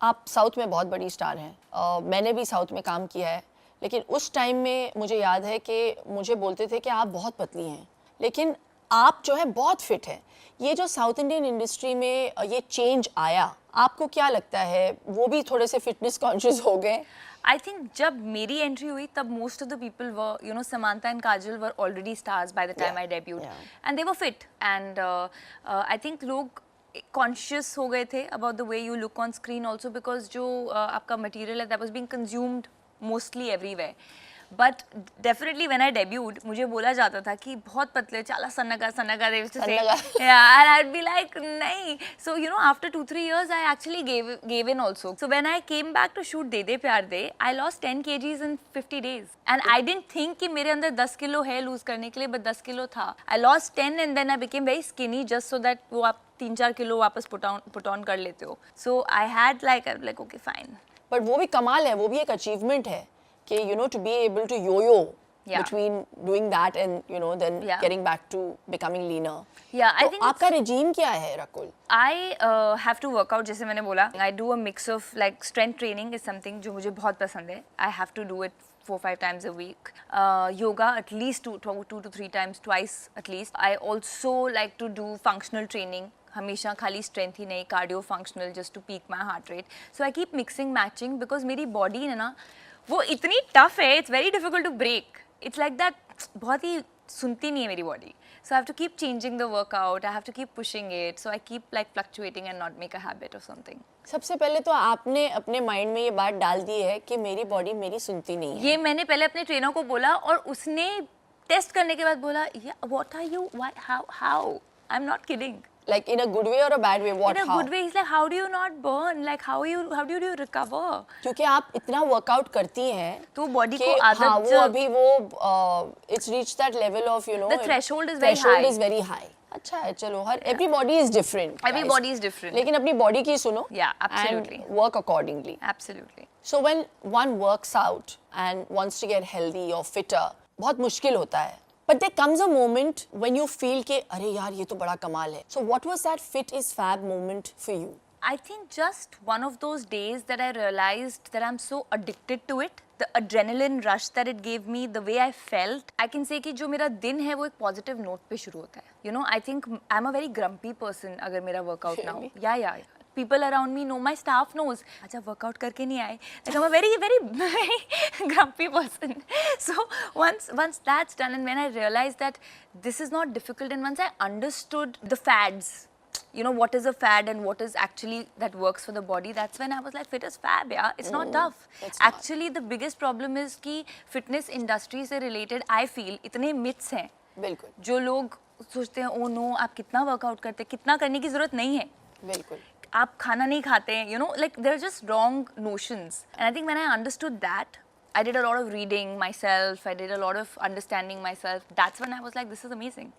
आप साउथ में बहुत बड़ी स्टार हैं, मैंने भी साउथ में काम किया है, लेकिन उस टाइम में मुझे याद है कि मुझे बोलते थे कि आप बहुत पतली हैं, लेकिन आप जो है बहुत फिट है। ये जो साउथ इंडियन इंडस्ट्री में ये चेंज आया, आपको क्या लगता है वो भी थोड़े से फिटनेस कॉन्शियस हो गए? आई थिंक जब मेरी एंट्री हुई तब most of the people were, you know, Samantha and Kajal were already stars by the time I debuted, and they were fit, and I think लोग कॉन्शियस हो गए थे about the way you look on screen also, because जो आपका material है that was being consumed mostly everywhere. But definitely when I debuted मुझे बोला जाता था कि बहुत पतले, चाला सन्नगा सन्नगा, they used to say, yeah, and I'd be like नहीं. So you know, after 2-3 years I actually gave in also. So when I came back to shoot दे दे प्यार दे, I lost 10 kgs in 50 days, and I didn't think कि मेरे अंदर 10 kilo है loose करने के लिए, but 10 kilo था. I lost 10 and then I became very skinny just so that वो आप 3-4 किलो वापस put on कर लेते हो. So I had like okay fine. But वो भी कमाल है, वो भी एक अचीवमेंट है कि you know to be able to yo-yo between doing that and you know then getting back to becoming leaner. Yeah, I think आपका regime क्या है Rakul? I have to work out, जैसे मैंने बोला, I do a mix of like strength training is something जो मुझे बहुत पसंद है. I have to do it 4-5 times a week. Yoga at least 2 to 3 times, twice at least. I also like to do functional training. हमेशा खाली strength ही नहीं, cardio functional just to peak my heart rate. So I keep mixing matching because मेरी body है ना वो इतनी tough है, it's very difficult to break. It's like that, बहुत ही सुनती नहीं है मेरी body. So I have to keep changing the workout. I have to keep pushing it. So I keep like fluctuating and not make a habit or something. सबसे पहले तो आपने अपने माइंड में ये बात डाल दी है कि मेरी बॉडी मेरी सुनती नहीं है. ये मैंने पहले अपने ट्रेनर को बोला और उसने टेस्ट करने के बाद बोला, what are you, why, how? I'm not kidding. Like in a good way or a bad way? What? In a how? good way. He's like, how do you not burn? Like how do you recover? क्योंकि आप इतना workout करती हैं तो body को आदत, हाँ, वो अभी वो it's reached that level of you know the threshold is very high. अच्छा है, चलो, हर everybody is different. Everybody is different. लेकिन अपनी बॉडी की सुनो. Yeah, absolutely. And work accordingly. Absolutely. So when one works out and wants to get healthy or fitter, बहुत मुश्किल होता है. But there comes a moment when you feel कि अरे यार ये तो बड़ा कमाल है. So what was that fit is fab moment for you? I think just one of those days that I realized that I'm so addicted to it. The adrenaline rush that it gave me, the way I felt, I can say कि जो मेरा दिन है वो एक positive note पे शुरू होता है. You know, I think I'm a very grumpy person अगर मेरा workout ना हो. Yeah. People around me know, my staff knows. अच्छा workout करके नहीं आए. Like I'm a very grumpy person. So once that's done, and when I realized that this is not difficult, and once I understood the fads, you know, what is a fad and what is actually that works for the body, that's when I was like, fit is fab, yeah. It's not tough. Actually, the biggest problem is कि fitness industry से related, I feel, इतने myths हैं. बिल्कुल. जो लोग सोचते हैं, oh no, आप कितना workout करते हैं, कितना करने की ज़रूरत नहीं है. बिल्कुल. आप खाना नहीं खाते हैं, you know, like there are just wrong notions. And I think when I understood that, I did a lot of reading myself, I did a lot of understanding myself. That's when I was like, this is amazing.